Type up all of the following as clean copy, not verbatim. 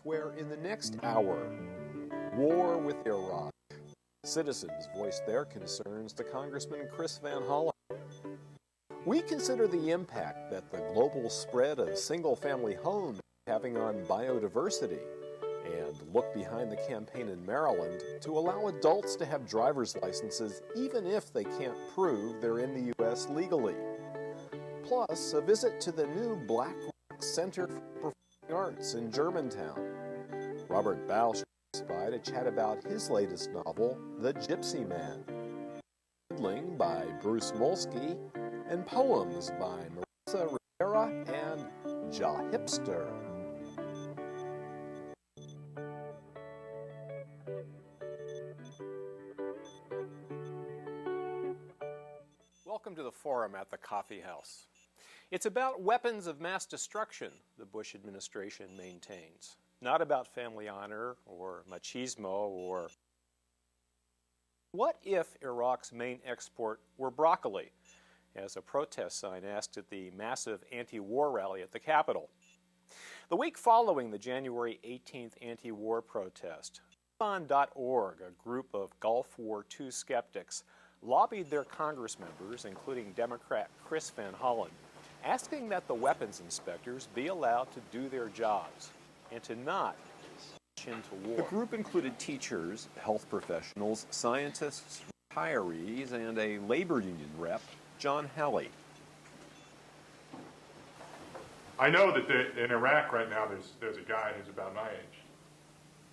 where in the next hour, war with Iraq. Citizens voiced their concerns to Congressman Chris Van Hollen. We consider the impact that the global spread of single-family homes is having on biodiversity, and look behind the campaign in Maryland to allow adults to have driver's licenses even if they can't prove they're in the U.S. legally. Plus, a visit to the new Black Rock Center for Performing Arts in Germantown. Robert Bausch stops by to chat about his latest novel, The Gypsy Man. Fiddling by Bruce Molsky, and poems by Maritza Rivera and JaHipster. Welcome to the forum at the Coffee House. It's about weapons of mass destruction the Bush administration maintains, not about family honor or machismo or... What if Iraq's main export were broccoli, as a protest sign asked at the massive anti-war rally at the Capitol? The week following the January 18th anti-war protest, Bond.org, a group of Gulf War II skeptics, lobbied their Congress members, including Democrat Chris Van Hollen, asking that the weapons inspectors be allowed to do their jobs and to not push into war. The group included teachers, health professionals, scientists, retirees, and a labor union rep, John Halley. I know that in Iraq right now there's a guy who's about my age,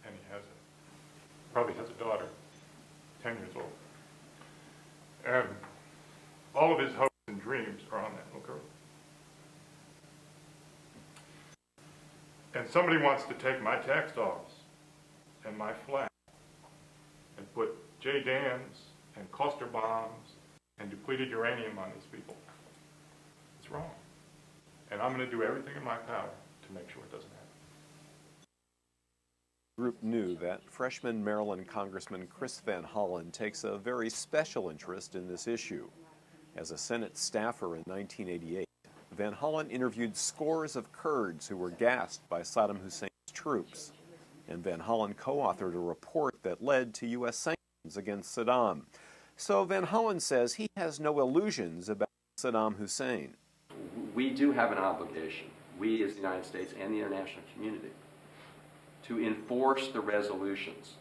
and he probably has a daughter, 10 years old. And all of his hopes and dreams are on that little girl. And somebody wants to take my tax dollars and my flag and put J-DAMs and cluster bombs and depleted uranium on these people. It's wrong. And I'm going to do everything in my power to make sure it doesn't happen. The group knew that freshman Maryland Congressman Chris Van Hollen takes a very special interest in this issue. As a Senate staffer in 1988, Van Hollen interviewed scores of Kurds who were gassed by Saddam Hussein's troops, and Van Hollen co-authored a report that led to U.S. sanctions against Saddam. So Van Hollen says he has no illusions about Saddam Hussein. We do have an obligation, we as the United States and the international community, to enforce the resolutions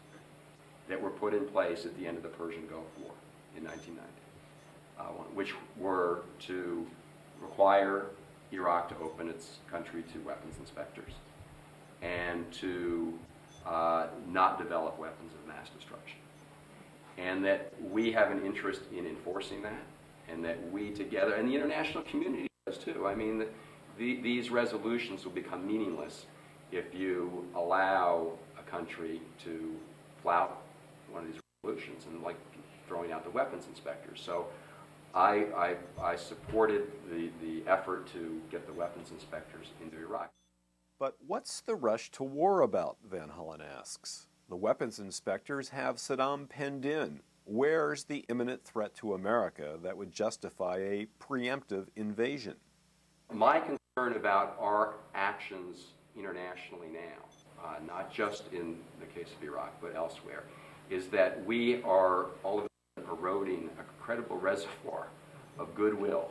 that were put in place at the end of the Persian Gulf War in 1990, which were to require Iraq to open its country to weapons inspectors and to not develop weapons of mass destruction. And that we have an interest in enforcing that, and that we together, and the international community does too. I mean, these resolutions will become meaningless if you allow a country to flout one of these resolutions and like throwing out the weapons inspectors. So I supported the effort to get the weapons inspectors into Iraq. But what's the rush to war about, Van Hollen asks. The weapons inspectors have Saddam penned in. Where's the imminent threat to America that would justify a preemptive invasion? My concern about our actions internationally now, not just in the case of Iraq, but elsewhere, is that we are all of a sudden eroding a credible reservoir of goodwill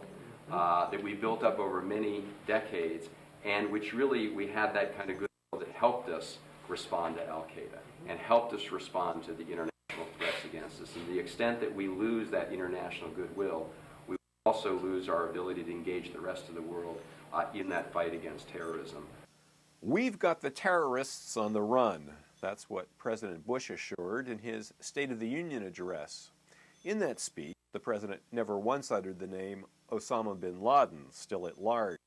that we built up over many decades, and which really we had that kind of goodwill that helped us respond to Al-Qaeda and helped us respond to the international threats against us. And to the extent that we lose that international goodwill, we also lose our ability to engage the rest of the world in that fight against terrorism. We've got the terrorists on the run. That's what President Bush assured in his State of the Union address. In that speech, the president never once uttered the name Osama bin Laden, still at large.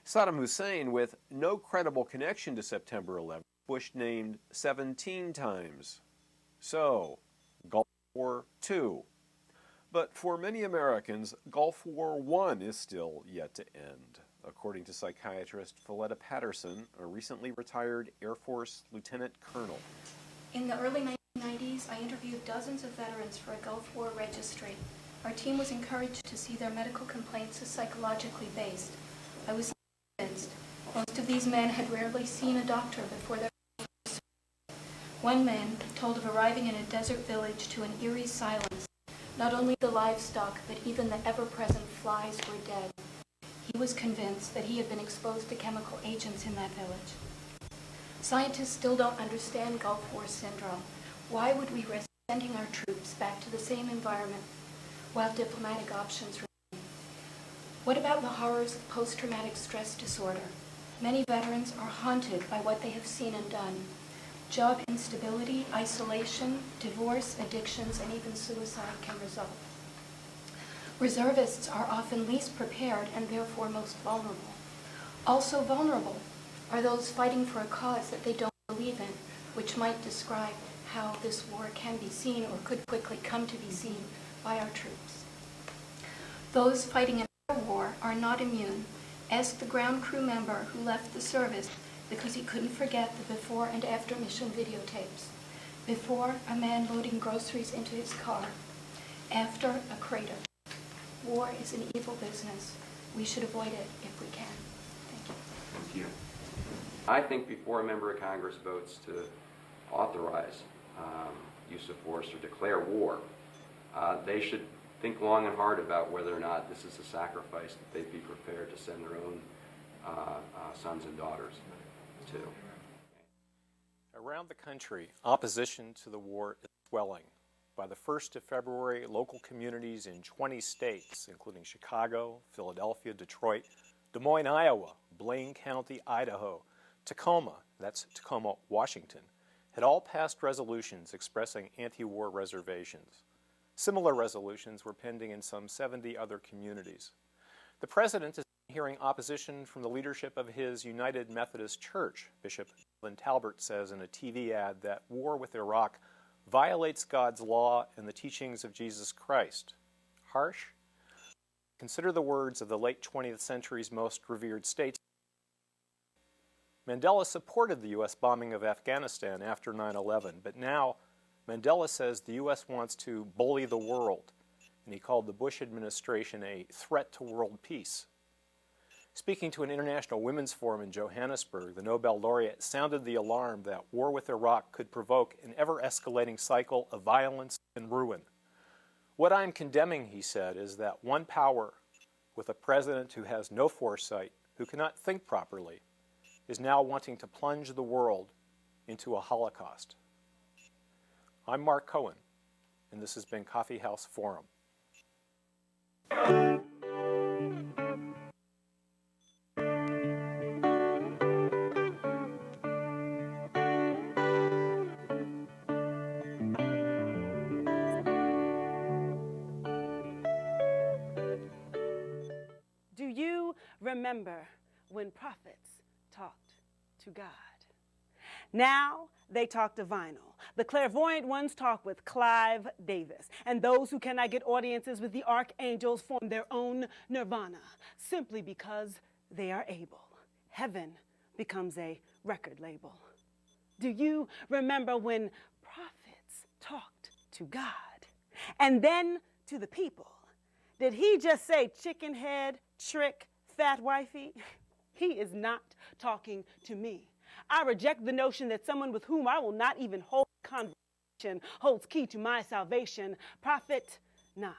Saddam Hussein, with no credible connection to September 11th, Bush named 17 times. So, Gulf War II. But for many Americans, Gulf War I is still yet to end, according to psychiatrist Philetta Patterson, a recently retired Air Force lieutenant colonel. In the early 1990s, I interviewed dozens of veterans for a Gulf War registry. Our team was encouraged to see their medical complaints as psychologically based. I was convinced most of these men had rarely seen a doctor before their One man told of arriving in a desert village to an eerie silence. Not only the livestock, but even the ever-present flies were dead. He was convinced that he had been exposed to chemical agents in that village. Scientists still don't understand Gulf War syndrome. Why would we risk sending our troops back to the same environment while diplomatic options remain? What about the horrors of post-traumatic stress disorder? Many veterans are haunted by what they have seen and done. Job instability, isolation, divorce, addictions, and even suicide can result. Reservists are often least prepared and therefore most vulnerable. Also vulnerable are those fighting for a cause that they don't believe in, which might describe how this war can be seen or could quickly come to be seen by our troops. Those fighting in our war are not immune. Ask the ground crew member who left the service because he couldn't forget the before and after mission videotapes. Before, a man loading groceries into his car. After, a crater. War is an evil business. We should avoid it if we can. Thank you. Thank you. I think before a member of Congress votes to authorize use of force or declare war, they should think long and hard about whether or not this is a sacrifice that they'd be prepared to send their own sons and daughters to. Around the country, opposition to the war is swelling. By the 1st of February, local communities in 20 states, including Chicago, Philadelphia, Detroit, Des Moines, Iowa, Blaine County, Idaho, Tacoma, that's Tacoma, Washington, had all passed resolutions expressing anti-war reservations. Similar resolutions were pending in some 70 other communities. The president is hearing opposition from the leadership of his United Methodist Church. Bishop Talbert says in a TV ad that war with Iraq violates God's law and the teachings of Jesus Christ. Harsh? Consider the words of the late 20th century's most revered statesman. Mandela supported the U.S. bombing of Afghanistan after 9/11, but now Mandela says the U.S. wants to bully the world, and he called the Bush administration a threat to world peace. Speaking to an international women's forum in Johannesburg, the Nobel laureate sounded the alarm that war with Iraq could provoke an ever-escalating cycle of violence and ruin. What I'm condemning, he said, is that one power, with a president who has no foresight, who cannot think properly, is now wanting to plunge the world into a Holocaust. I'm Mark Cohen, and this has been Coffee House Forum. Do you remember when prophets talked to God? Now they talk to vinyl. The clairvoyant ones talk with Clive Davis. And those who cannot get audiences with the archangels form their own nirvana, simply because they are able. Heaven becomes a record label. Do you remember when prophets talked to God? And then to the people. Did he just say chicken head, trick, fat wifey? He is not talking to me. I reject the notion that someone with whom I will not even hold conversation holds key to my salvation. Prophet not.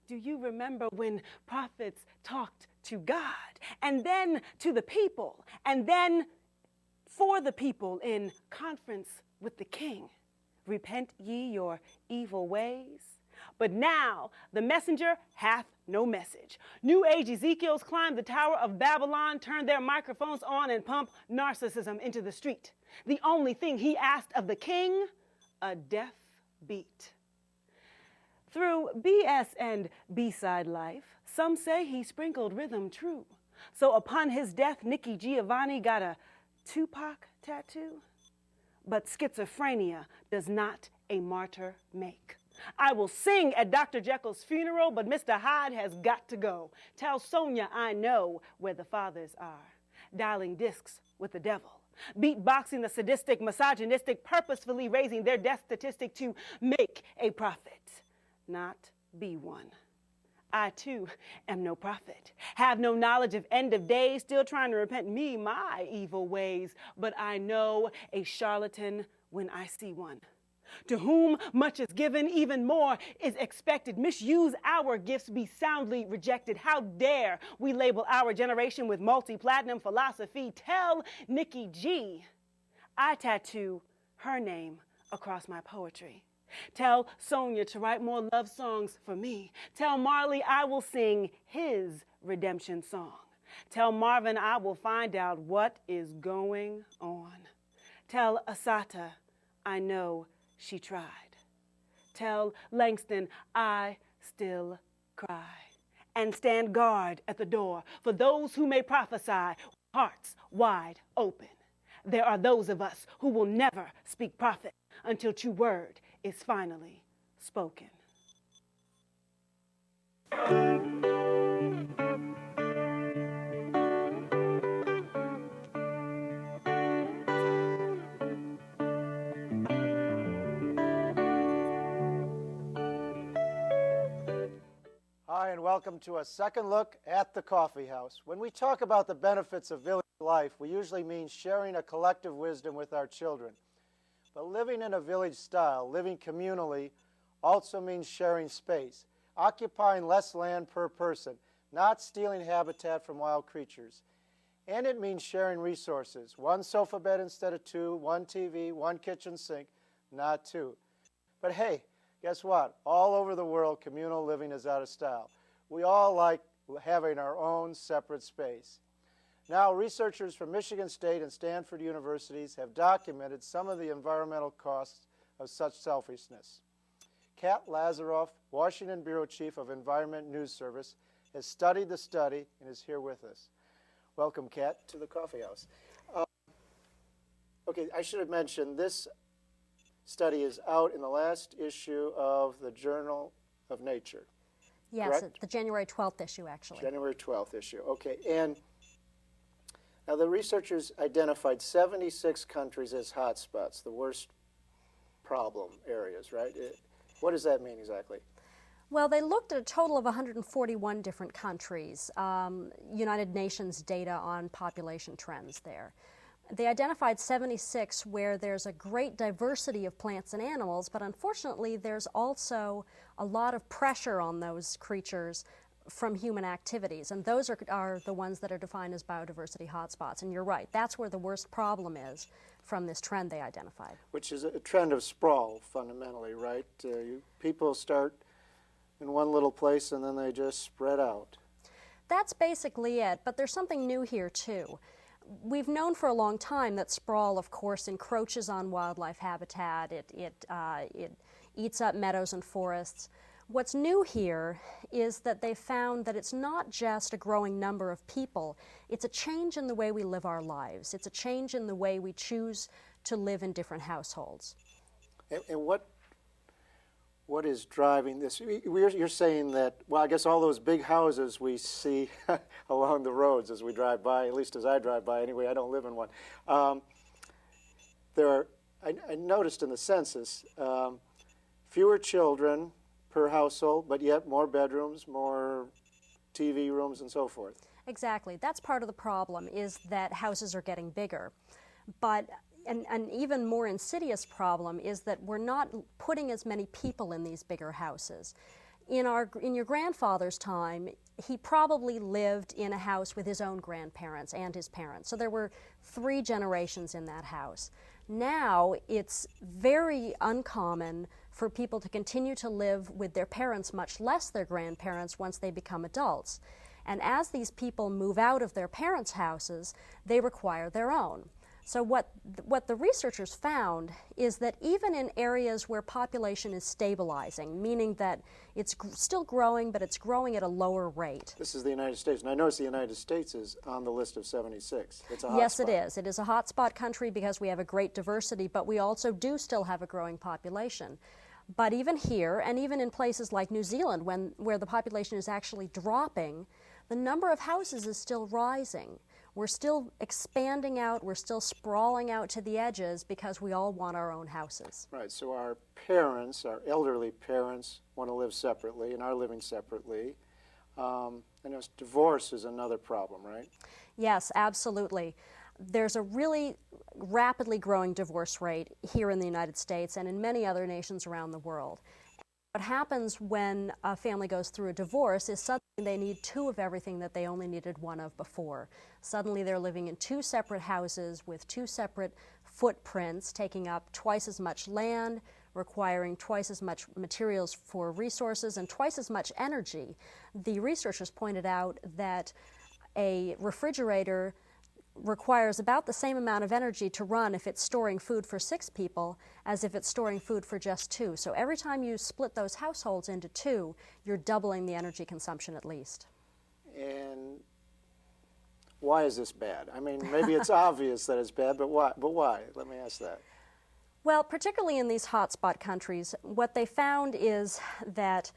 Do you remember when prophets talked to God and then to the people and then for the people in conference with the king? Repent ye your evil ways. But now the messenger hath no message. New Age Ezekiels climb the Tower of Babylon, turn their microphones on, and pump narcissism into the street. The only thing he asked of the king, a deaf beat. Through BS and B-side life, some say he sprinkled rhythm true. So upon his death, Nikki Giovanni got a Tupac tattoo. But schizophrenia does not a martyr make. I will sing at Dr. Jekyll's funeral, but Mr. Hyde has got to go. Tell Sonia I know where the fathers are. Dialing discs with the devil. Beatboxing the sadistic, misogynistic, purposefully raising their death statistic to make a prophet, not be one. I, too, am no prophet, have no knowledge of end of days, still trying to repent me, my evil ways, but I know a charlatan when I see one. To whom much is given, even more is expected. Misuse our gifts, be soundly rejected. How dare we label our generation with multi-platinum philosophy? Tell Nikki G I tattoo her name across my poetry. Tell Sonia to write more love songs for me. Tell Marley I will sing his redemption song. Tell Marvin I will find out what is going on. Tell Asata I know she tried. Tell Langston I still cry. And stand guard at the door for those who may prophesy, hearts wide open. There are those of us who will never speak prophet until true word is finally spoken. Hi, and welcome to a second look at the coffee house. When we talk about the benefits of village life, we usually mean sharing a collective wisdom with our children. But living in a village style, living communally, also means sharing space, occupying less land per person, not stealing habitat from wild creatures. And it means sharing resources, one sofa bed instead of two, one TV, one kitchen sink, not two. But hey, guess what? All over the world, communal living is out of style. We all like having our own separate space. Now, researchers from Michigan State and Stanford universities have documented some of the environmental costs of such selfishness. Kat Lazaroff, Washington Bureau Chief of Environment News Service, has studied the study and is here with us. Welcome, Kat, to the coffee house. Okay, I should have mentioned this study is out in the last issue of the Journal of Nature. Yes, correct? the January 12th issue, actually. January 12th issue, okay. And now the researchers identified 76 countries as hotspots, the worst problem areas, right? What does that mean exactly? Well, they looked at a total of 141 different countries, United Nations data on population trends there. They identified 76 where there's a great diversity of plants and animals, but unfortunately there's also a lot of pressure on those creatures from human activities, and those are the ones that are defined as biodiversity hotspots. And you're right, that's where the worst problem is from this trend they identified. Which is a trend of sprawl, fundamentally, right? People start in one little place and then they just spread out. That's basically it, but there's something new here too. We've known for a long time that sprawl, of course, encroaches on wildlife habitat. It eats up meadows and forests. What's new here is that they found that it's not just a growing number of people, it's a change in the way we live our lives. It's a change in the way we choose to live in different households. And what is driving this? You're saying that, well, I guess all those big houses we see along the roads as we drive by, at least as I drive by anyway, I don't live in one. I noticed in the census, fewer children per household, but yet more bedrooms, more TV rooms, and so forth. Exactly. That's part of the problem, is that houses are getting bigger. But an even more insidious problem is that we're not putting as many people in these bigger houses. In your grandfather's time, he probably lived in a house with his own grandparents and his parents. So there were 3 generations in that house. Now it's very uncommon for people to continue to live with their parents, much less their grandparents, once they become adults. And as these people move out of their parents' houses, they require their own. So what the researchers found is that even in areas where population is stabilizing, meaning that it's still growing, but it's growing at a lower rate. This is the United States, and I notice the United States is on the list of 76. It's a hotspot. Yes, it is. It is a hotspot country because we have a great diversity, but we also do still have a growing population. But even here, and even in places like New Zealand, where the population is actually dropping, the number of houses is still rising. We're still expanding out, we're still sprawling out to the edges because we all want our own houses. Right, so our parents, our elderly parents, want to live separately and are living separately. And divorce is another problem, right? Yes, absolutely. there's a really rapidly growing divorce rate here in the United States and in many other nations around the world. What happens when a family goes through a divorce is suddenly they need two of everything that they only needed one of before. Suddenly they're living in two separate houses with two separate footprints, taking up twice as much land, requiring twice as much materials for resources and twice as much energy. The researchers pointed out that a refrigerator requires about the same amount of energy to run if it's storing food for 6 people as if it's storing food for just 2. So every time you split those households into 2, you're doubling the energy consumption at least. And why is this bad? I mean, maybe it's obvious that it's bad, but why? But why? Let me ask that. Well, particularly in these hotspot countries, what they found is that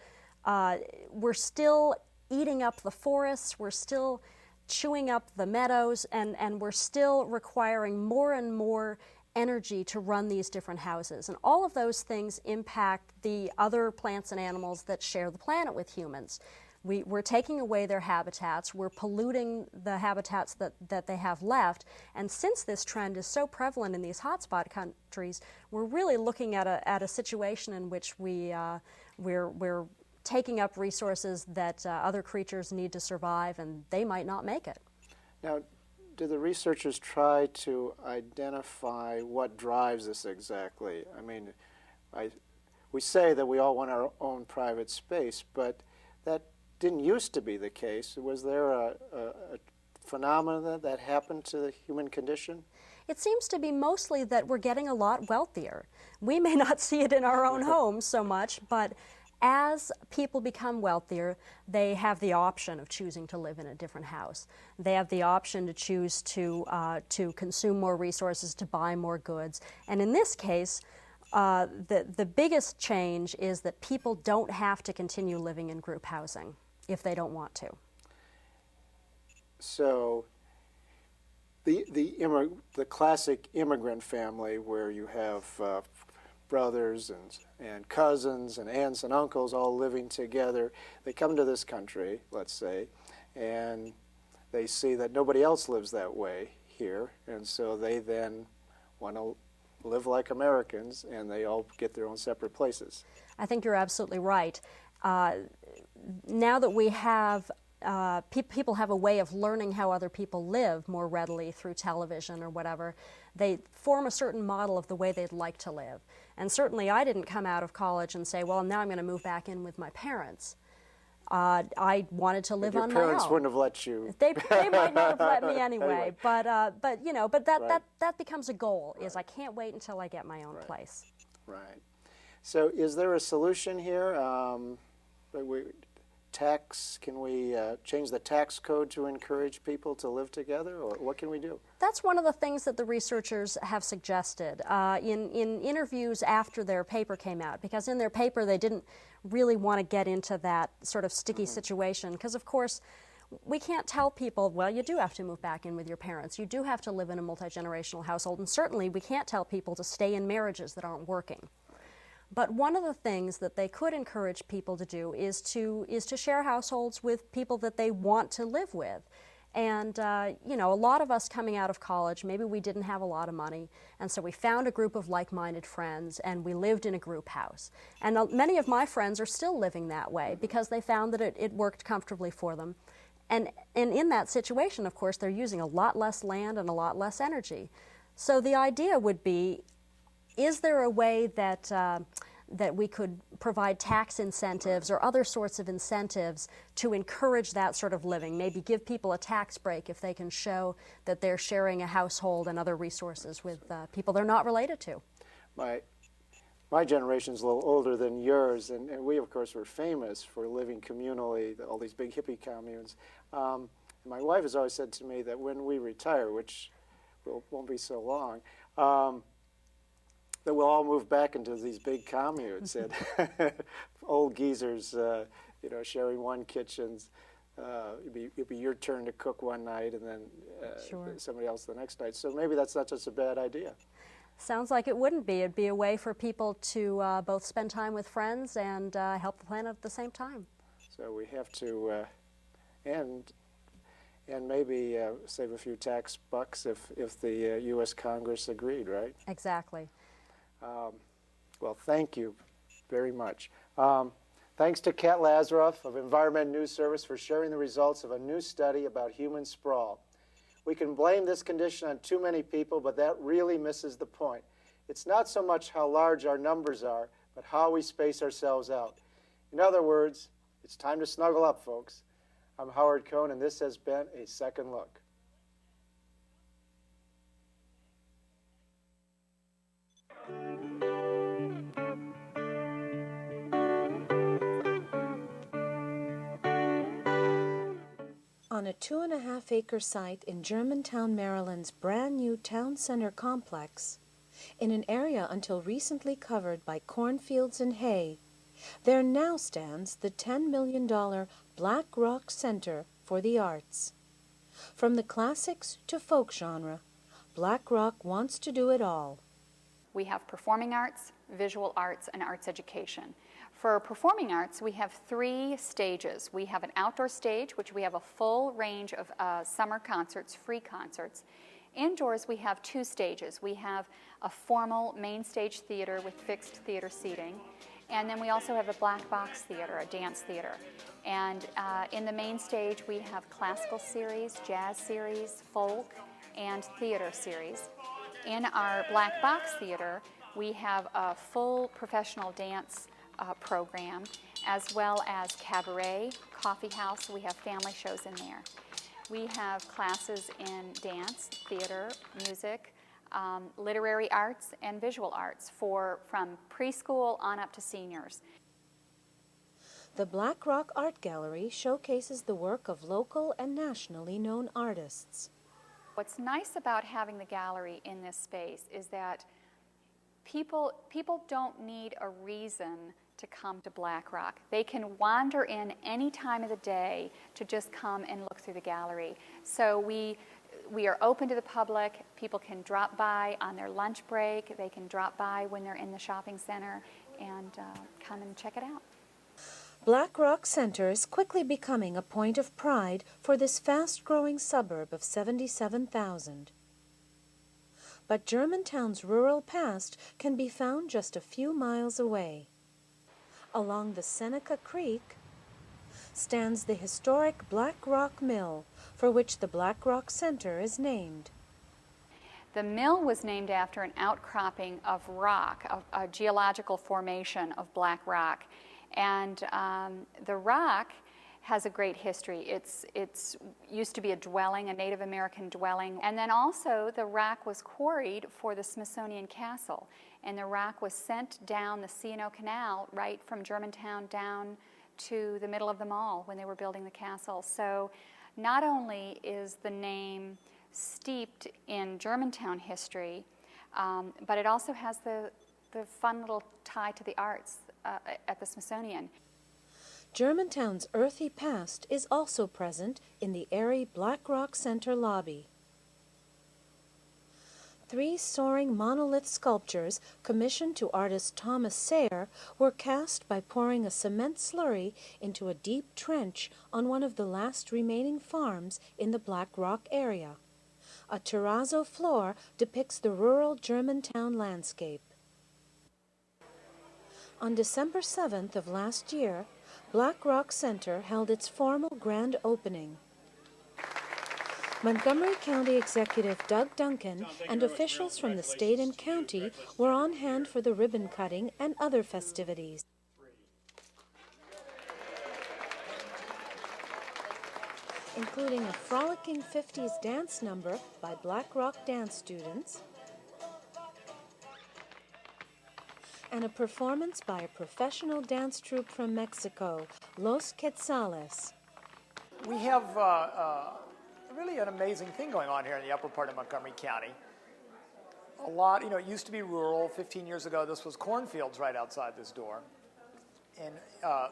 we're still eating up the forests, we're still chewing up the meadows, and we're still requiring more and more energy to run these different houses. And all of those things impact the other plants and animals that share the planet with humans. We're taking away their habitats, we're polluting the habitats that they have left, and since this trend is so prevalent in these hotspot countries, we're really looking at a situation in which we're taking up resources that other creatures need to survive, and they might not make it. Now, do the researchers try to identify what drives this exactly? I mean, we say that we all want our own private space, but that didn't used to be the case. Was there a phenomenon that happened to the human condition? It seems to be mostly that we're getting a lot wealthier. We may not see it in our own homes so much, but as people become wealthier, they have the option of choosing to live in a different house. They have the option to choose to consume more resources, to buy more goods. And in this case, the biggest change is that people don't have to continue living in group housing if they don't want to. So the classic immigrant family where you have brothers and cousins and aunts and uncles all living together, they come to this country, let's say, and they see that nobody else lives that way here, and so they then want to live like Americans, and they all get their own separate places. I think you're absolutely right. Now that we have people have a way of learning how other people live more readily through television or whatever, they form a certain model of the way they'd like to live. And certainly I didn't come out of college and say, well, now I'm going to move back in with my parents. I wanted to live on my own. Your parents wouldn't have let you. They might not have let me anyway, but you know, but Right. that becomes a goal. Is I can't wait until I get my own place. Right. So is there a solution here? Can we change the tax code to encourage people to live together, or what can we do? That's one of the things that the researchers have suggested in interviews after their paper came out, because in their paper they didn't really want to get into that sort of sticky situation, because of course we can't tell people, well, you do have to move back in with your parents, you do have to live in a multi-generational household, and certainly we can't tell people to stay in marriages that aren't working. But one of the things that they could encourage people to do is to share households with people that they want to live with. And, you know, a lot of us coming out of college, maybe we didn't have a lot of money, and so we found a group of like-minded friends, and we lived in a group house. And many of my friends are still living that way because they found that it worked comfortably for them. And in that situation, of course, they're using a lot less land and a lot less energy. So the idea would be, is there a way that we could provide tax incentives or other sorts of incentives to encourage that sort of living? Maybe give people a tax break if they can show that they're sharing a household and other resources with people they're not related to. My generation's a little older than yours, and we, of course, were famous for living communally, all these big hippie communes. My wife has always said to me that when we retire, which won't be so long, that we'll all move back into these big communes and old geezers, you know, sharing one kitchen. It'd be your turn to cook one night, and then Sure. somebody else the next night. So maybe that's not just a bad idea. Sounds like it wouldn't be. It'd be a way for people to both spend time with friends and help the planet at the same time. So we have to, and and maybe save a few tax bucks if the U.S. Congress agreed, right? Exactly. Well, thank you very much. Thanks to Kat Lazaroff of Environment News Service for sharing the results of a new study about human sprawl. We can blame this condition on too many people, but that really misses the point. It's not so much how large our numbers are, but how we space ourselves out. In other words, it's time to snuggle up, folks. I'm Howard Cohen, and this has been A Second Look. On a 2.5-acre site in Germantown, Maryland's brand new town center complex, in an area until recently covered by cornfields and hay, there now stands the $10 million Black Rock Center for the Arts. From the classics to folk genre, Black Rock wants to do it all. We have performing arts, visual arts, and arts education. For performing arts, we have 3 stages. We have an outdoor stage, which we have a full range of summer concerts, free concerts. Indoors, we have 2 stages. We have a formal main stage theater with fixed theater seating, and then we also have a black box theater, a dance theater. And in the main stage, we have classical series, jazz series, folk, and theater series. In our black box theater, we have a full professional dance program, as well as cabaret, coffee house. We have family shows in there. We have classes in dance, theater, music, literary arts, and visual arts from preschool on up to seniors. The Black Rock Art Gallery showcases the work of local and nationally known artists. What's nice about having the gallery in this space is that people don't need a reason to come to Black Rock. They can wander in any time of the day to just come and look through the gallery. So we are open to the public. People can drop by on their lunch break. They can drop by when they're in the shopping center and come and check it out. Black Rock Center is quickly becoming a point of pride for this fast-growing suburb of 77,000. But Germantown's rural past can be found just a few miles away. Along the Seneca Creek stands the historic Black Rock Mill, for which the Black Rock Center is named. The mill was named after an outcropping of rock, a geological formation of black rock. And the rock has a great history. It's used to be a dwelling, a Native American dwelling. And then also the rock was quarried for the Smithsonian Castle. And the rock was sent down the C&O Canal right from Germantown down to the middle of the mall when they were building the castle. So not only is the name steeped in Germantown history, but it also has the fun little tie to the arts at the Smithsonian. Germantown's earthy past is also present in the airy Black Rock Center lobby. 3 soaring monolith sculptures commissioned to artist Thomas Sayre were cast by pouring a cement slurry into a deep trench on one of the last remaining farms in the Black Rock area. A terrazzo floor depicts the rural Germantown landscape. On December 7th of last year, Black Rock Center held its formal grand opening. Montgomery County Executive Doug Duncan and officials from the state and county were on hand for the ribbon cutting and other festivities. Including a frolicking 50s dance number by Black Rock dance students, and a performance by a professional dance troupe from Mexico, Los Quetzales. We have really an amazing thing going on here in the upper part of Montgomery County. A lot, it used to be rural. 15 years ago, this was cornfields right outside this door. And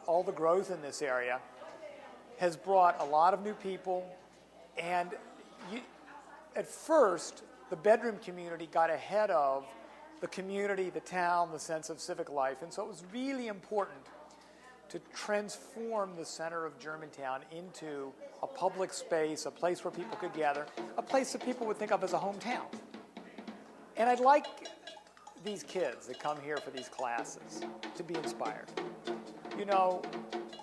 all the growth in this area has brought a lot of new people. And at first, the bedroom community got ahead of the community, the town, the sense of civic life. And so it was really important to transform the center of Germantown into a public space, a place where people could gather, a place that people would think of as a hometown. And I'd like these kids that come here for these classes to be inspired. You know,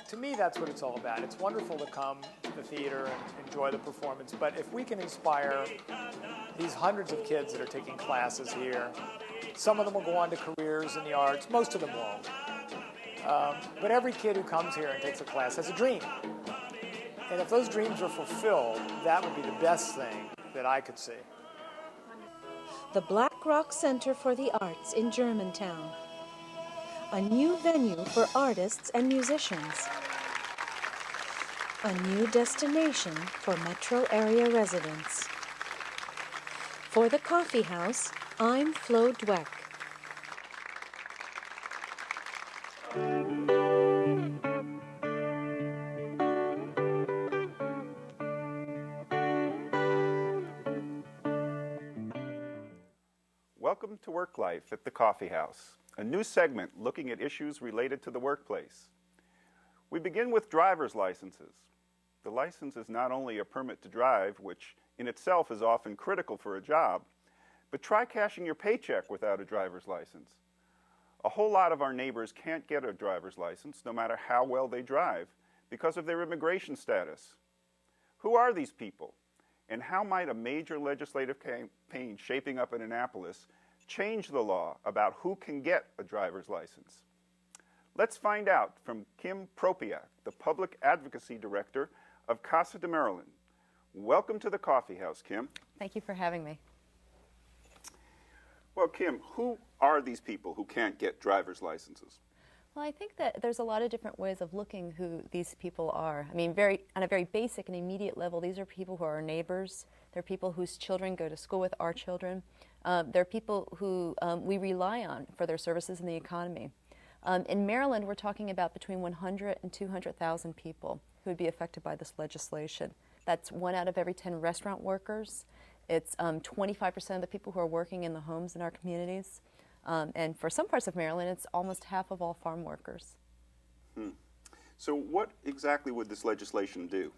to me, that's what it's all about. It's wonderful to come to the theater and enjoy the performance, but if we can inspire these hundreds of kids that are taking classes here, some of them will go on to careers in the arts, most of them won't. But every kid who comes here and takes a class has a dream. And if those dreams are fulfilled, that would be the best thing that I could see. The Black Rock Center for the Arts in Germantown. A new venue for artists and musicians. A new destination for metro area residents. For the Coffee House, I'm Flo Dwek. Welcome to Work Life at the Coffee House, a new segment looking at issues related to the workplace. We begin with driver's licenses. The license is not only a permit to drive, which in itself is often critical for a job, but try cashing your paycheck without a driver's license. A whole lot of our neighbors can't get a driver's license, no matter how well they drive, because of their immigration status. Who are these people? And how might a major legislative campaign shaping up in Annapolis change the law about who can get a driver's license? Let's find out from Kim Propiak, the Public Advocacy Director of Casa de Maryland. Welcome to the Coffee House, Kim. Thank you for having me. Well, Kim, who are these people who can't get driver's licenses? Well, I think that there's a lot of different ways of looking who these people are. I mean, on a very basic and immediate level, these are people who are our neighbors. They're people whose children go to school with our children. They're people who we rely on for their services in the economy. In Maryland, we're talking about between 100 and 200,000 people who would be affected by this legislation. That's 1 out of every 10 restaurant workers. It's 25% of the people who are working in the homes in our communities. And for some parts of Maryland, it's almost half of all farm workers. So what exactly would this legislation do?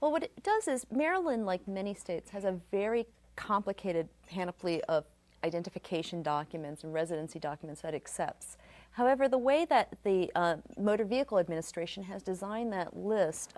Well, what it does is Maryland, like many states, has a very complicated panoply of identification documents and residency documents that it accepts. However, the way that the Motor Vehicle Administration has designed that list,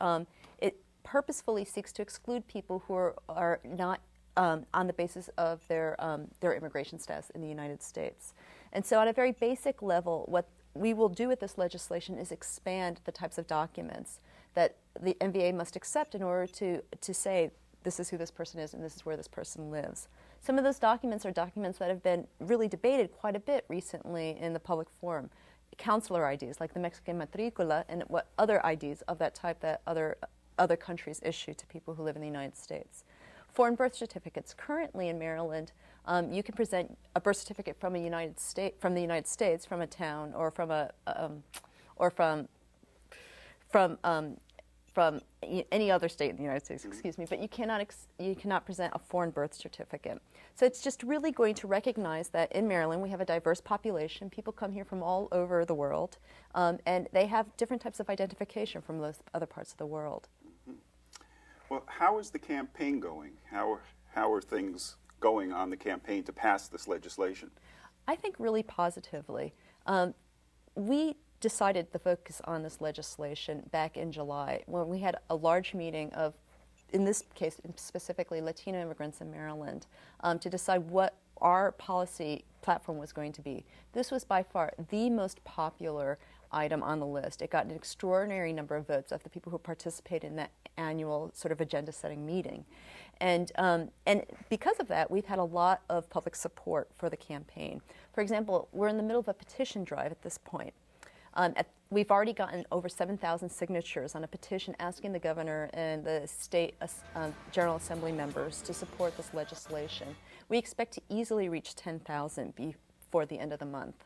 it purposefully seeks to exclude people who are not on the basis of their immigration status in the United States. And so on a very basic level, what we will do with this legislation is expand the types of documents that the MVA must accept in order to say this is who this person is and this is where this person lives. Some of those documents are documents that have been really debated quite a bit recently in the public forum. Counselor IDs, like the Mexican matricula, and what other IDs of that type that other countries issue to people who live in the United States. Foreign birth certificates. Currently in Maryland, you can present a birth certificate from the United States, from a town, or from any other state in the United States, excuse me, but you cannot present a foreign birth certificate. So it's just really going to recognize that in Maryland we have a diverse population. People come here from all over the world, and they have different types of identification from those other parts of the world. Well, how is the campaign going? How are things going on the campaign to pass this legislation? I think really positively. We decided to focus on this legislation back in July when we had a large meeting of, in this case specifically, Latino immigrants in Maryland to decide what our policy platform was going to be. This was by far the most popular item on the list. It got an extraordinary number of votes of the people who participated in that annual sort of agenda-setting meeting. And because of that, we've had a lot of public support for the campaign. For example, we're in the middle of a petition drive at this point. We've already gotten over 7,000 signatures on a petition asking the governor and the state General Assembly members to support this legislation. We expect to easily reach 10,000 before the end of the month.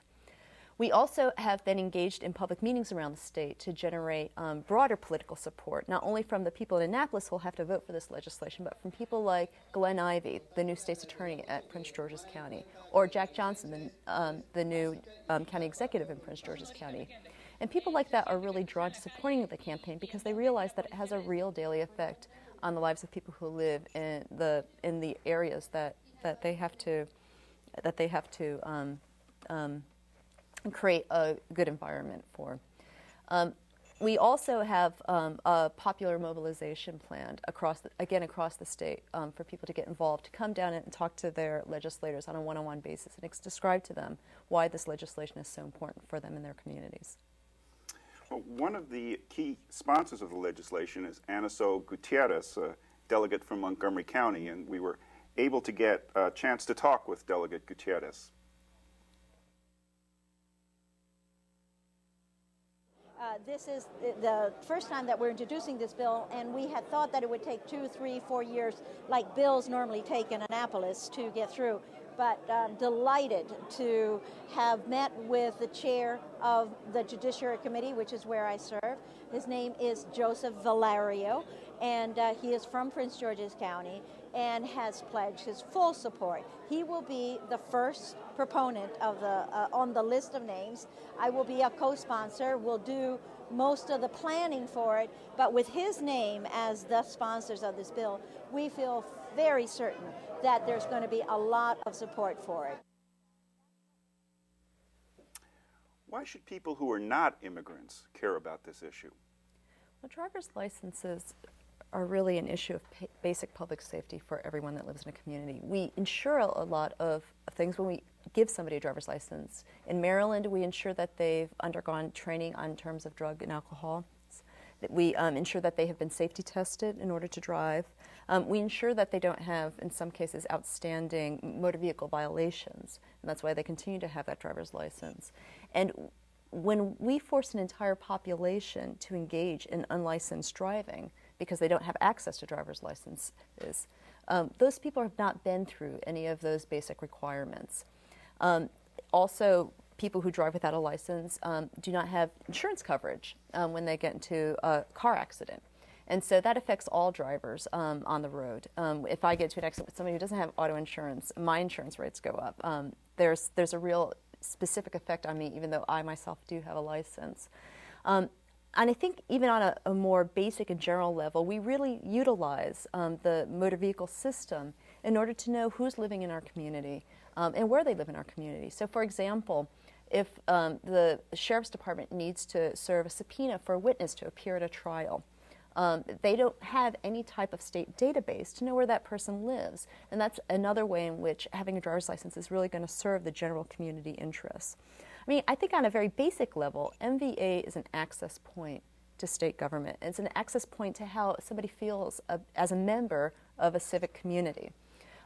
We also have been engaged in public meetings around the state to generate broader political support, not only from the people in Annapolis who will have to vote for this legislation, but from people like Glenn Ivey, the new state's attorney at Prince George's County, or Jack Johnson, the new county executive in Prince George's County. And people like that are really drawn to supporting the campaign because they realize that it has a real daily effect on the lives of people who live in the areas that they have to create a good environment for. We also have a popular mobilization plan across the state for people to get involved, to come down and talk to their legislators on a one-on-one basis and describe to them why this legislation is so important for them in their communities. Well, one of the key sponsors of the legislation is Aniso Gutierrez, a delegate from Montgomery County, and we were able to get a chance to talk with Delegate Gutierrez. This is the first time that we're introducing this bill, and we had thought that it would take 2, 3, 4 years, like bills normally take in Annapolis, to get through. But delighted to have met with the chair of the Judiciary Committee, which is where I serve. His name is Joseph Valerio, and he is from Prince George's County and has pledged his full support. He will be the first proponent of on the list of names. I will be a co-sponsor. We'll do most of the planning for it, but with his name as the sponsors of this bill, we feel very certain that there's going to be a lot of support for it. Why should people who are not immigrants care about this issue? Well, driver's licenses are really an issue of basic public safety for everyone that lives in a community. We insure a lot of things when we give somebody a driver's license. In Maryland, we ensure that they've undergone training on terms of drug and alcohol. We ensure that they have been safety tested in order to drive. We ensure that they don't have, in some cases, outstanding motor vehicle violations, and that's why they continue to have that driver's license. And when we force an entire population to engage in unlicensed driving because they don't have access to driver's licenses, those people have not been through any of those basic requirements. Also, people who drive without a license do not have insurance coverage when they get into a car accident. And so that affects all drivers on the road. If I get into an accident with somebody who doesn't have auto insurance, my insurance rates go up. There's a real specific effect on me, even though I myself do have a license. And I think even on a more basic and general level, we really utilize the motor vehicle system in order to know who's living in our community and where they live in our community. So for example, if the Sheriff's Department needs to serve a subpoena for a witness to appear at a trial, they don't have any type of state database to know where that person lives. And that's another way in which having a driver's license is really going to serve the general community interests. I mean, I think on a very basic level, MVA is an access point to state government. It's an access point to how somebody feels as a member of a civic community.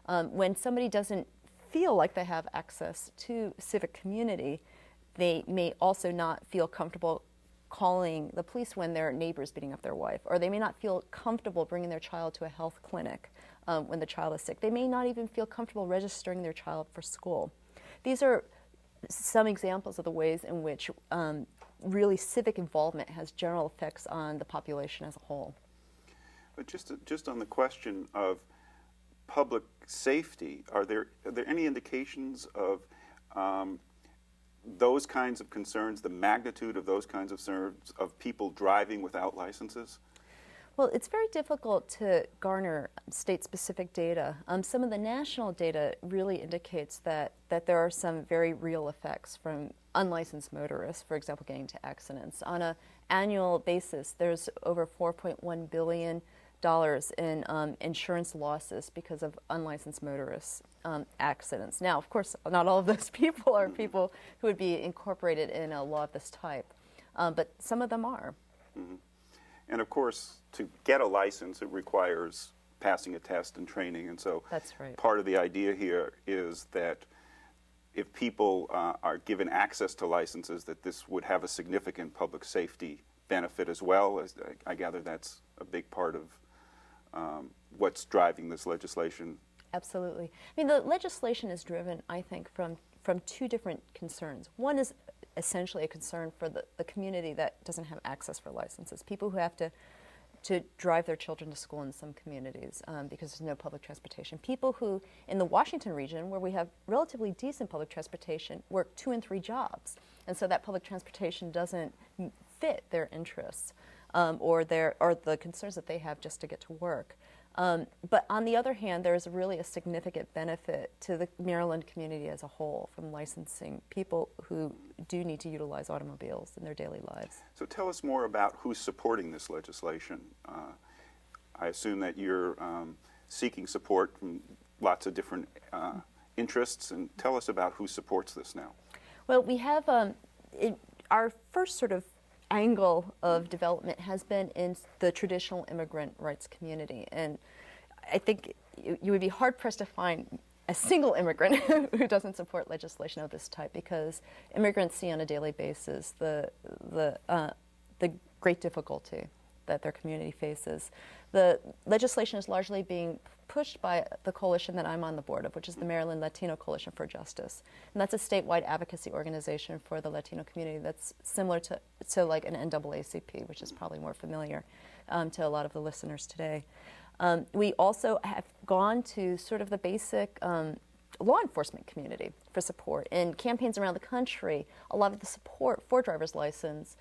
When somebody doesn't feel like they have access to civic community, they may also not feel comfortable calling the police when their neighbor's beating up their wife, or they may not feel comfortable bringing their child to a health clinic when the child is sick. They may not even feel comfortable registering their child for school. These are some examples of the ways in which really civic involvement has general effects on the population as a whole. But just on the question of public safety, are there any indications of those kinds of concerns, the magnitude of those kinds of concerns of people driving without licenses? Well, it's very difficult to garner state-specific data. Some of the national data really indicates that there are some very real effects from unlicensed motorists, for example, getting into accidents. On an annual basis, there's over $4.1 billion in insurance losses because of unlicensed motorists accidents. Now, of course, not all of those people are people who would be incorporated in a law of this type, but some of them are. Mm-hmm. And of course, to get a license, it requires passing a test and training, and so that's right. Part of the idea here is that if people are given access to licenses, that this would have a significant public safety benefit as well. As I gather that's a big part of what's driving this legislation. Absolutely. I mean, the legislation is driven, I think, from two different concerns. One is essentially a concern for the community that doesn't have access for licenses, people who have to drive their children to school in some communities because there's no public transportation, people who, in the Washington region, where we have relatively decent public transportation, work 2 and 3 jobs. And so that public transportation doesn't fit their interests or the concerns that they have just to get to work. But on the other hand, there's really a significant benefit to the Maryland community as a whole from licensing people who do need to utilize automobiles in their daily lives. So tell us more about who's supporting this legislation. I assume that you're seeking support from lots of different interests, and tell us about who supports this now. Well, we have our first sort of angle of development has been in the traditional immigrant rights community, and I think you would be hard-pressed to find a single immigrant who doesn't support legislation of this type, because immigrants see on a daily basis the great difficulty that their community faces. The legislation is largely being pushed by the coalition that I'm on the board of, which is the Maryland Latino Coalition for Justice. And that's a statewide advocacy organization for the Latino community that's similar to like an NAACP, which is probably more familiar to a lot of the listeners today. We also have gone to sort of the basic law enforcement community for support. In campaigns around the country, a lot of the support for driver's license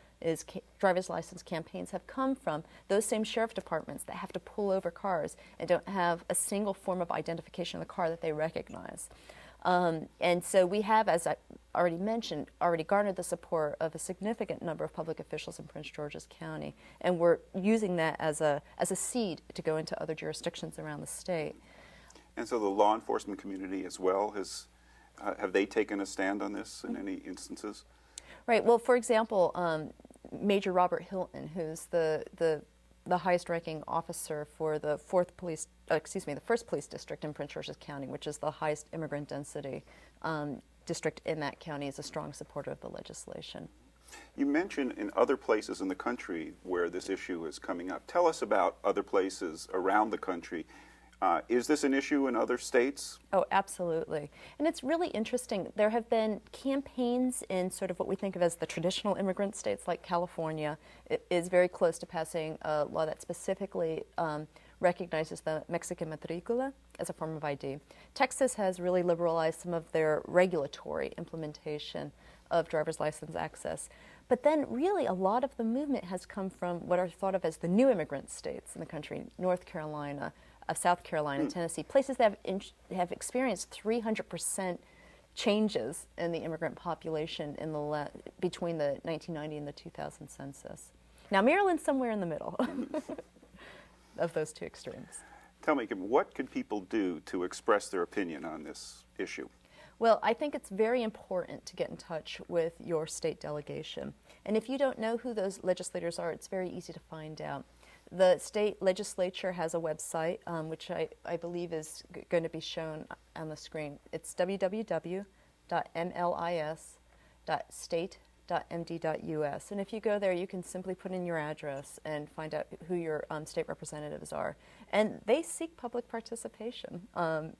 campaigns have come from those same sheriff departments that have to pull over cars and don't have a single form of identification of the car that they recognize. And so we have, as I already mentioned, already garnered the support of a significant number of public officials in Prince George's County, and we're using that as a seed to go into other jurisdictions around the state. And so the law enforcement community as well, have they taken a stand on this in any instances? Right. Well, for example, Major Robert Hilton, who's the highest-ranking officer for the first police district in Prince George's County, which is the highest immigrant density district in that county, is a strong supporter of the legislation. You mentioned in other places in the country where this issue is coming up. Tell us about other places around the country. Is this an issue in other states? Oh, absolutely. And it's really interesting. There have been campaigns in sort of what we think of as the traditional immigrant states, like California. It is very close to passing a law that specifically recognizes the Mexican matricula as a form of ID. Texas has really liberalized some of their regulatory implementation of driver's license access. But then really a lot of the movement has come from what are thought of as the new immigrant states in the country, North Carolina, South Carolina, Tennessee, places that have experienced 300% changes in the immigrant population in between the 1990 and the 2000 census. Now, Maryland's somewhere in the middle of those two extremes. Tell me, what can people do to express their opinion on this issue? Well, I think it's very important to get in touch with your state delegation. And if you don't know who those legislators are, it's very easy to find out. The state legislature has a website, which I believe is going to be shown on the screen. It's www.mlis.state.md.us. And if you go there, you can simply put in your address and find out who your state representatives are. And they seek public participation.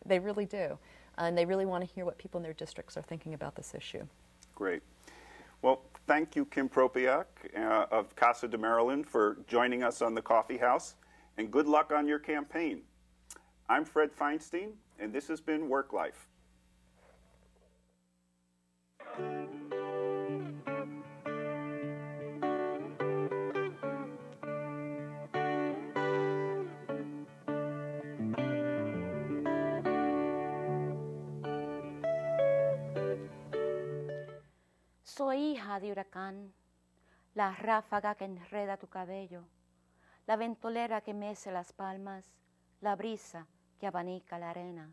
They really do. And they really want to hear what people in their districts are thinking about this issue. Great. Well, thank you, Kim Propiak of Casa de Maryland, for joining us on the Coffee House, and good luck on your campaign. I'm Fred Feinstein, and this has been Work Life. Soy hija de huracán, la ráfaga que enreda tu cabello, la ventolera que mece las palmas, la brisa que abanica la arena.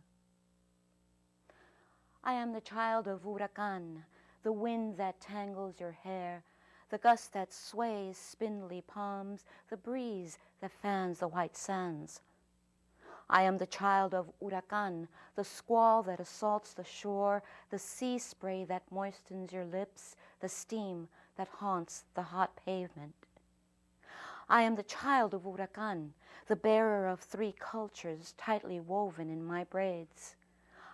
I am the child of Huracan, the wind that tangles your hair, the gust that sways spindly palms, the breeze that fans the white sands. I am the child of Huracan, the squall that assaults the shore, the sea spray that moistens your lips, the steam that haunts the hot pavement. I am the child of Huracan, the bearer of three cultures tightly woven in my braids.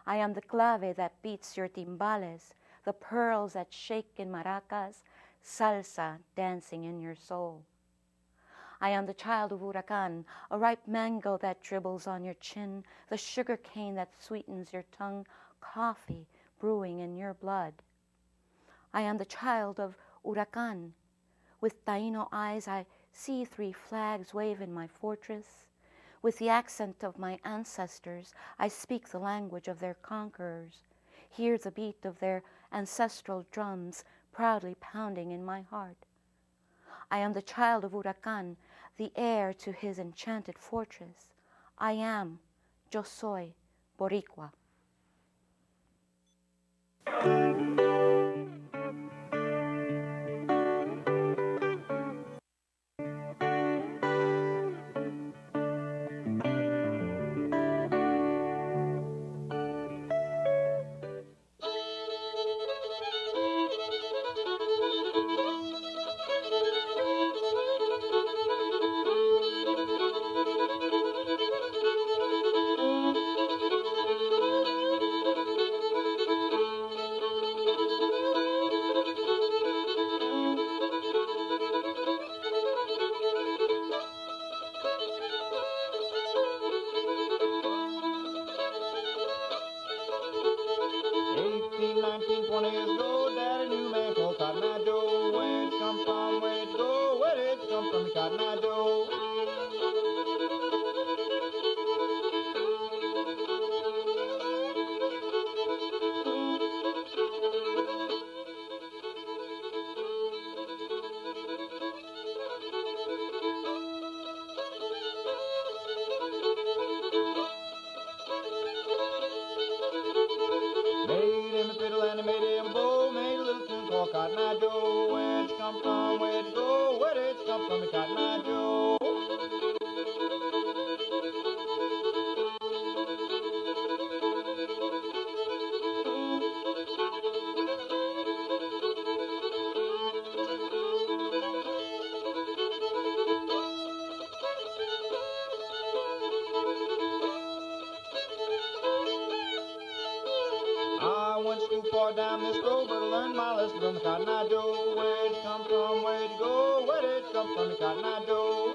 I am the clave that beats your timbales, the pearls that shake in maracas, salsa dancing in your soul. I am the child of Huracan, a ripe mango that dribbles on your chin, the sugar cane that sweetens your tongue, coffee brewing in your blood. I am the child of Huracan. With Taino eyes, I see 3 flags wave in my fortress. With the accent of my ancestors, I speak the language of their conquerors, hear the beat of their ancestral drums proudly pounding in my heart. I am the child of Huracan, the heir to his enchanted fortress. I am, yo soy, Boricua. Down this road, but I learned my lesson from the Cotton Eye Joe. Where'd you come from? Where'd you go? Where did you come from, the Cotton Eye Joe?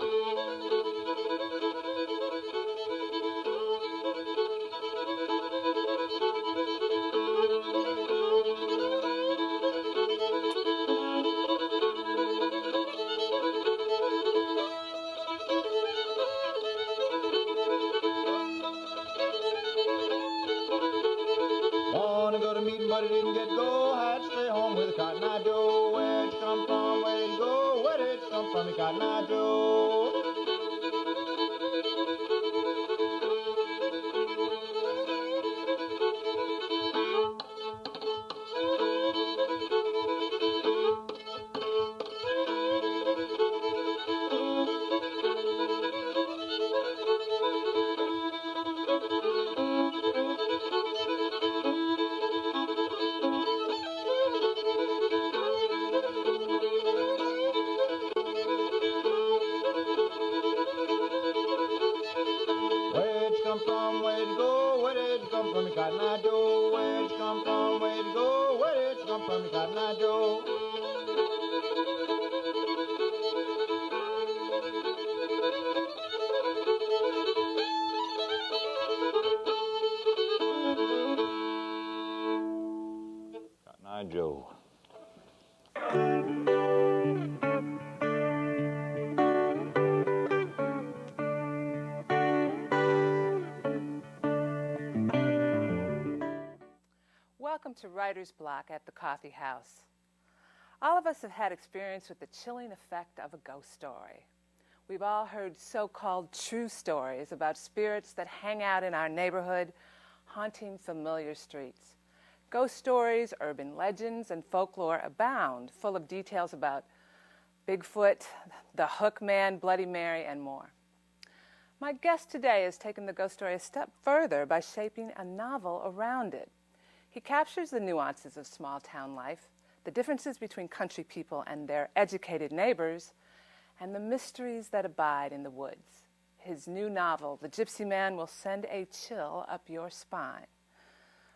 But it didn't get go, had to stay home with the Cotton Eye Joe. Where'd you come from? Where'd you go? Where did you come from, the Cotton Eye Joe? Cotton Eye Joe, where'd you come from? Where'd you go? Where did you come from, the Cotton Eye Joe? Cotton Eye Joe. Welcome to Writer's Block at the Coffee House. All of us have had experience with the chilling effect of a ghost story. We've all heard so-called true stories about spirits that hang out in our neighborhood, haunting familiar streets. Ghost stories, urban legends, and folklore abound, full of details about Bigfoot, the Hook Man, Bloody Mary, and more. My guest today has taken the ghost story a step further by shaping a novel around it. He captures the nuances of small-town life, the differences between country people and their educated neighbors, and the mysteries that abide in the woods. His new novel, The Gypsy Man, will send a chill up your spine.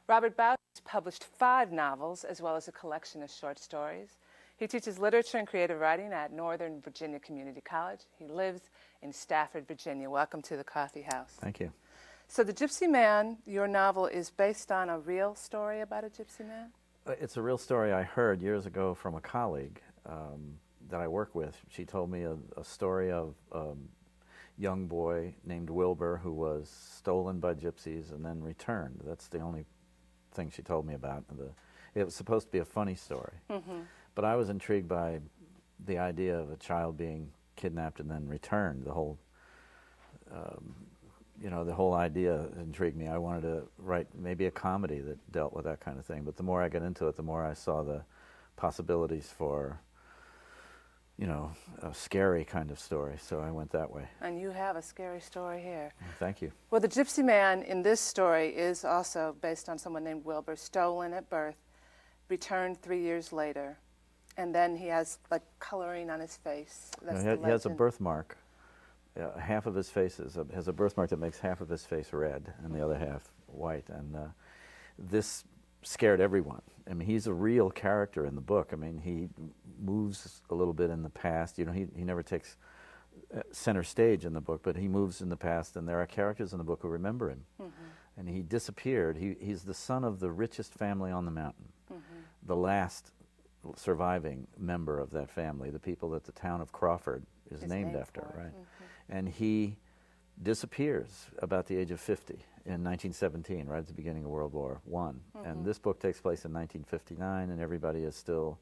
Robert Bausch has published 5 novels, as well as a collection of short stories. He teaches literature and creative writing at Northern Virginia Community College. He lives in Stafford, Virginia. Welcome to the Coffee House. Thank you. So The Gypsy Man, your novel, is based on a real story about a gypsy man? It's a real story I heard years ago from a colleague that I work with. She told me a story of a young boy named Wilbur who was stolen by gypsies and then returned. That's the only thing she told me about. It was supposed to be a funny story. But I was intrigued by the idea of a child being kidnapped and then returned. The whole, the whole idea intrigued me. I wanted to write maybe a comedy that dealt with that kind of thing. But the more I got into it, the more I saw the possibilities for, a scary kind of story. So I went that way. And you have a scary story here. Thank you. Well, the gypsy man in this story is also based on someone named Wilbur, stolen at birth, returned 3 years later, and then he has like coloring on his face. That's he has a birthmark. Half of his face has a birthmark that makes half of his face red and the other half white, and this scared everyone. I mean, he's a real character in the book. I mean, he moves a little bit in the past. He never takes center stage in the book, but he moves in the past, and there are characters in the book who remember him. And he disappeared. He's the son of the richest family on the mountain, the last surviving member of that family, the people that the town of Crawford is named after, right? And he disappears about the age of 50 in 1917, right at the beginning of World War I. And this book takes place in 1959, and everybody is still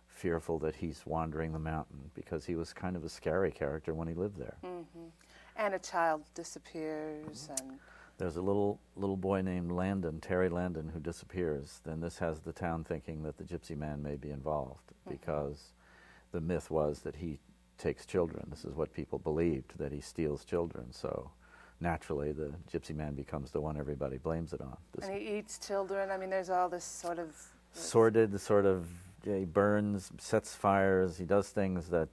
fearful that he's wandering the mountain because he was kind of a scary character when he lived there. And a child disappears, and there's a little boy named Landon, Terry Landon, who disappears. Then this has the town thinking that the gypsy man may be involved because the myth was that he takes children. This is what people believed, that he steals children. So naturally, the gypsy man becomes the one everybody blames it on. And he eats children. I mean, there's all this sort of sordid, he burns, sets fires, he does things that,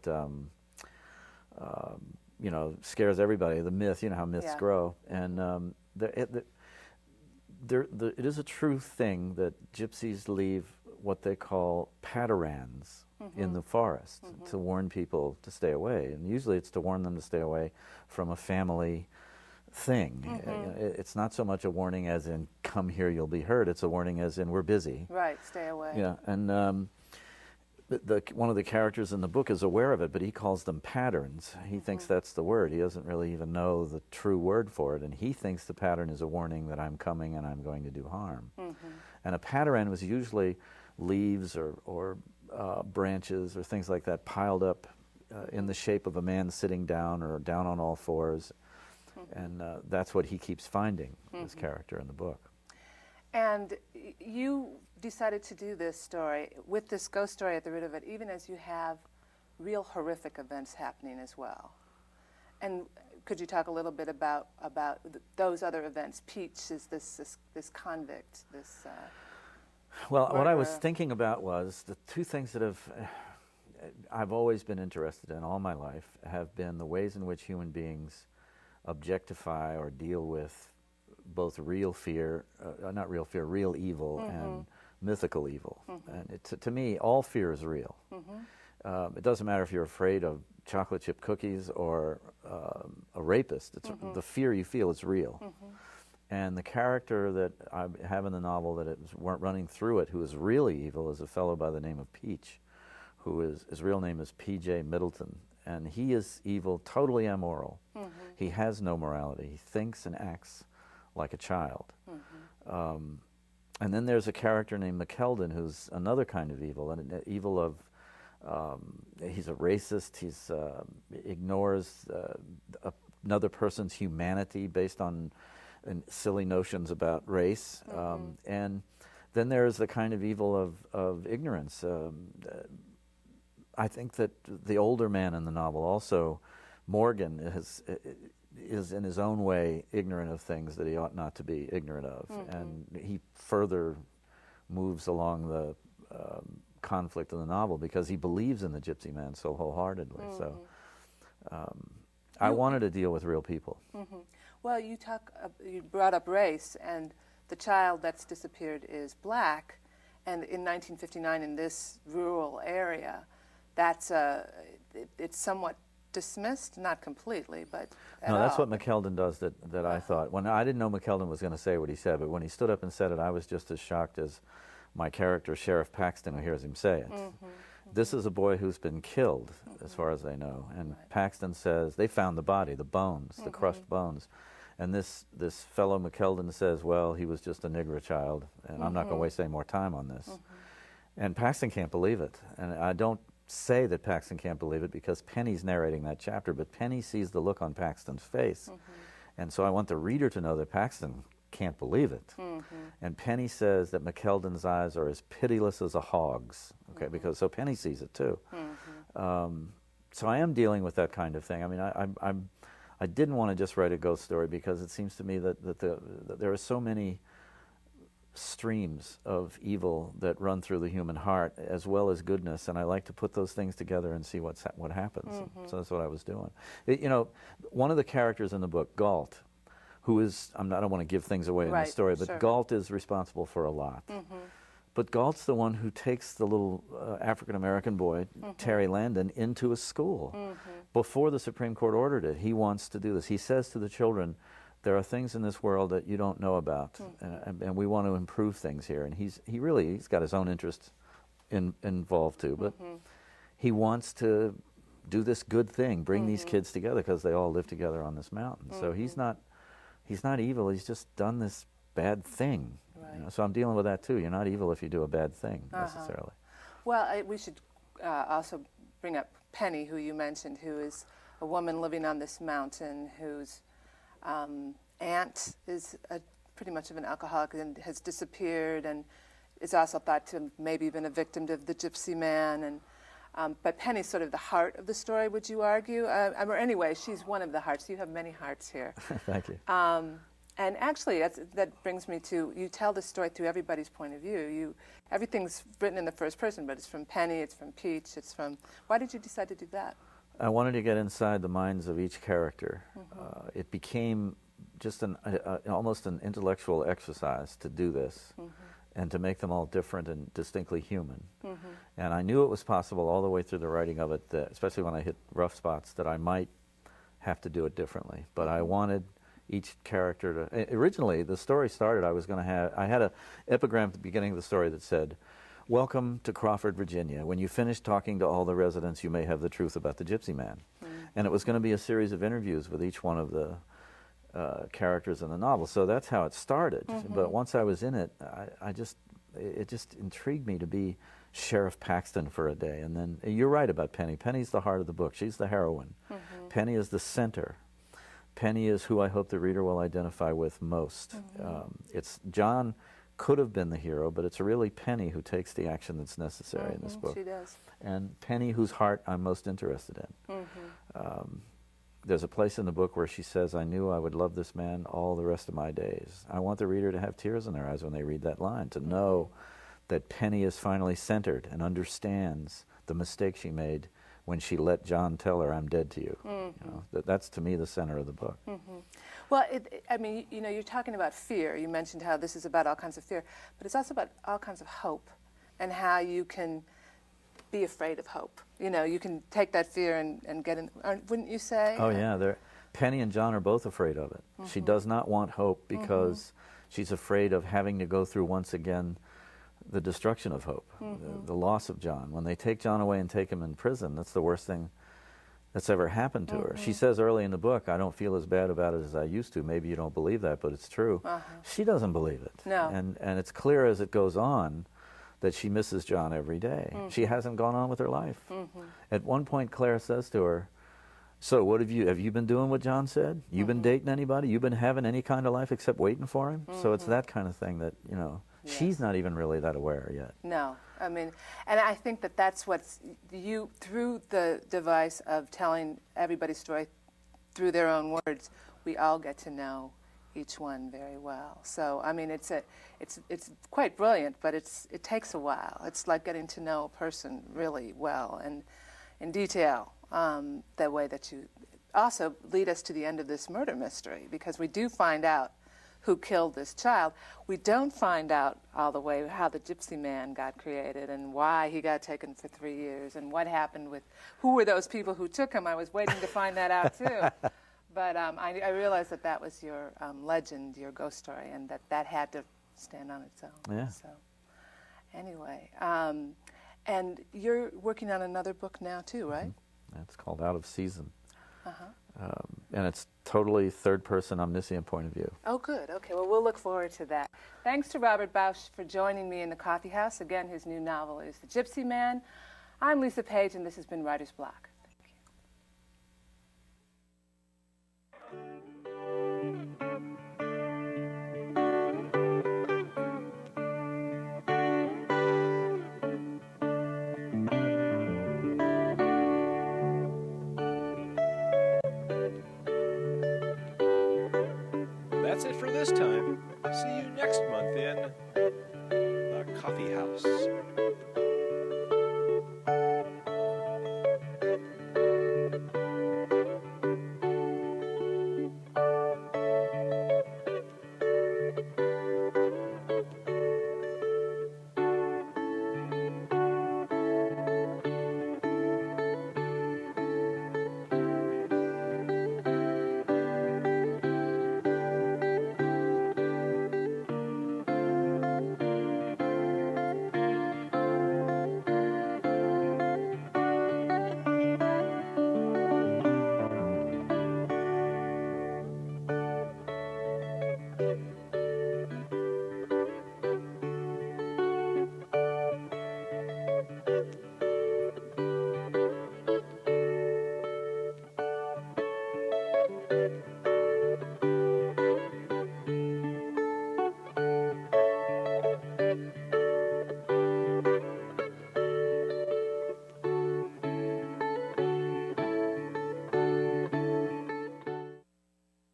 scares everybody. The myth, how myths grow. And it is a true thing that gypsies leave what they call paterans in the forest to warn people to stay away. And usually it's to warn them to stay away from a family thing. It's not so much a warning as in, come here, you'll be hurt. It's a warning as in, we're busy. Right, stay away. Yeah, and one of the characters in the book is aware of it, but he calls them patterns. He thinks that's the word. He doesn't really even know the true word for it, and he thinks the pattern is a warning that I'm coming and I'm going to do harm. And a pattern was usually leaves or branches or things like that piled up in the shape of a man sitting down or down on all fours. And that's what he keeps finding, this character in the book. And you decided to do this story with this ghost story at the root of it, even as you have real horrific events happening as well. And could you talk a little bit about those other events? Peach is this convict, this well, murderer. What I was thinking about was the two things that I've always been interested in all my life have been the ways in which human beings objectify or deal with both real fear, real evil and mythical evil. And to me, all fear is real. It doesn't matter if you're afraid of chocolate chip cookies or a rapist. It's the fear you feel is real. And the character that I have in the novel that weren't running through it, who is really evil, is a fellow by the name of Peach, his real name is P.J. Middleton. And he is evil, totally immoral. He has no morality. He thinks and acts like a child. And then there's a character named McKeldin, who's another kind of evil, an evil of, he's a racist, he ignores another person's humanity based on silly notions about race. And then there's the kind of evil of ignorance. I think that the older man in the novel also, Morgan, is in his own way ignorant of things that he ought not to be ignorant of. And he further moves along the conflict of the novel because he believes in the gypsy man so wholeheartedly. So I wanted to deal with real people. Well, you brought up race, and the child that's disappeared is black, and in 1959 in this rural area, it's somewhat dismissed, not completely, but no, that's what McKeldin does that I thought. When I didn't know McKeldin was going to say what he said, but when he stood up and said it, I was just as shocked as my character, Sheriff Paxton, who hears him say it. This is a boy who's been killed, as far as they know. And Paxton says, they found the body, the bones, the crushed bones. And this fellow McKeldin says, well, he was just a nigger child, and I'm not going to waste any more time on this. And Paxton can't believe it. And I don't say that Paxton can't believe it because Penny's narrating that chapter, but Penny sees the look on Paxton's face. And so I want the reader to know that Paxton can't believe it. And Penny says that McKeldin's eyes are as pitiless as a hog's, okay, because so Penny sees it too. So I am dealing with that kind of thing. I mean, I didn't want to just write a ghost story because it seems to me that there are so many streams of evil that run through the human heart as well as goodness, and I like to put those things together and see what happens. So that's what I was doing. You know, one of the characters in the book, Galt, who is, I don't want to give things away in the story, but Galt is responsible for a lot. But Galt's the one who takes the little African-American boy, Terry Landon, into a school. Before the Supreme Court ordered it, he wants to do this. He says to the children, there are things in this world that you don't know about, and we want to improve things here. And he's got his own interests involved too, but he wants to do this good thing, bring these kids together because they all live together on this mountain. So he's not evil. He's just done this bad thing. You know? So I'm dealing with that too. You're not evil if you do a bad thing necessarily. Well, we should also bring up Penny, who you mentioned, who is a woman living on this mountain whose aunt is pretty much of an alcoholic and has disappeared, and is also thought to have maybe been a victim of the gypsy man. And but Penny's sort of the heart of the story, would you argue? Or anyway, she's one of the hearts. You have many hearts here. Thank you. And actually, that brings me to, you tell the story through everybody's point of view. Everything's written in the first person, but it's from Penny, it's from Peach, it's from... Why did you decide to do that? I wanted to get inside the minds of each character. It became just almost an intellectual exercise to do this and to make them all different and distinctly human. And I knew it was possible all the way through the writing of it, that, especially when I hit rough spots, that I might have to do it differently. But I wanted each character to... Originally, the story started, I had an epigram at the beginning of the story that said, "Welcome to Crawford, Virginia. When you finish talking to all the residents, you may have the truth about the Gypsy Man." And it was going to be a series of interviews with each one of the characters in the novel. So that's how it started. But once I was in it, it just intrigued me to be Sheriff Paxton for a day. And then, you're right about Penny. Penny's the heart of the book. She's the heroine. Penny is the center. Penny is who I hope the reader will identify with most. It's John could have been the hero, but it's really Penny who takes the action that's necessary in this book. She does. And Penny, whose heart I'm most interested in. There's a place in the book where she says, "I knew I would love this man all the rest of my days." I want the reader to have tears in their eyes when they read that line, to know that Penny is finally centered and understands the mistake she made when she let John tell her, "I'm dead to you." You know, that's to me the center of the book. Well, I mean, you know, you're talking about fear. You mentioned how this is about all kinds of fear, but it's also about all kinds of hope and how you can be afraid of hope. You know, you can take that fear and get in, wouldn't you say? Oh, yeah. Penny and John are both afraid of it. She does not want hope because she's afraid of having to go through once again the destruction of hope, the loss of John. When they take John away and take him in prison, that's the worst thing that's ever happened to her. She says early in the book, "I don't feel as bad about it as I used to." Maybe you don't believe that, but it's true. She doesn't believe it. No. And it's clear as it goes on that she misses John every day. She hasn't gone on with her life. At one point, Claire says to her, "So what have you been doing what John said? You've been dating anybody? You've been having any kind of life except waiting for him?" So it's that kind of thing that, you know, she's not even really that aware yet. No, I mean, and I think that that's what's, you, through the device of telling everybody's story through their own words, we all get to know each one very well. So, I mean, it's quite brilliant, but it takes a while. It's like getting to know a person really well and in detail, the way that you also lead us to the end of this murder mystery, because we do find out who killed this child. We don't find out all the way how the Gypsy Man got created and why he got taken for 3 years and what happened with, who were those people who took him. I was waiting to find that out too. But I realized that was your legend, your ghost story, and that had to stand on its own. Yeah. So. Anyway, and you're working on another book now too, right? It's called Out of Season. Uh-huh. And it's totally third-person omniscient point of view. Oh, good. Okay, well, we'll look forward to that. Thanks to Robert Bausch for joining me in the coffee house. Again, his new novel is The Gypsy Man. I'm Lisa Page, and this has been Writer's Block. That's it for this time. See you next month in The Coffee House.